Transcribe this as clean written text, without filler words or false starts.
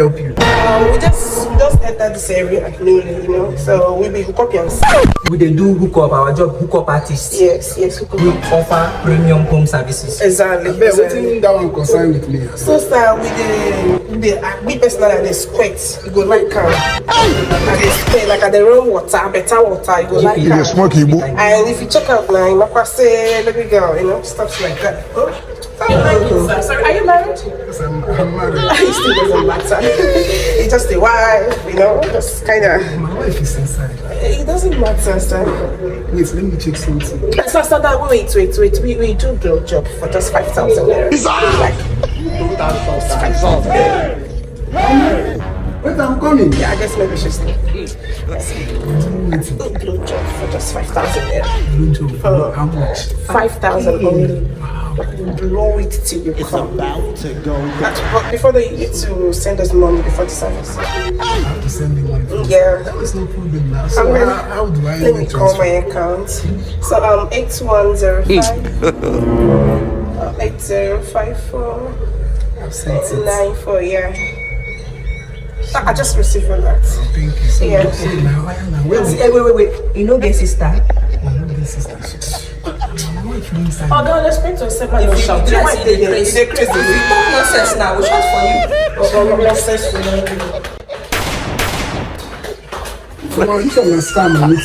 help you? We just entered this area newly, so we be hookupians. We they do hookup, our job, hookup artists. Yes, We hookup. offer premium home services. Exactly. But waiting that one concern with me. So sir, we personally at the sweat, you go like calm. At the sweat, like at the rain water, better water, you go like calm. Smoky book. And if you check out now, you might say, let me go, stuff like that. Sorry, are you married? Yes, I'm married. It still doesn't matter. It's just a wife, just kind of. My wife is inside. It doesn't matter, sir. Wait, let me check something. So that wait. We do blow job for just 5,000 naira. Like 5,000. Wait, I'm coming. Yeah, I guess maybe she's blow job for just 5,000 naira. How much? 5,000 only. Blow it till you come. About to go. But before they need to send us money before the service. I have to send me money. Yeah. There's no problem now. So how do I Let me call my account. So 8105 8054 I've sent it. 94. Yeah. I just received all that. Thank you so Yeah. much. Now, wait. Wait. You know the sister? This is my wife inside. Oh, no, let's try to accept my If you shout. dress Why in they the crazy. They crazy. If you talk nonsense now, we'll shout for you. Come on, you can scam me.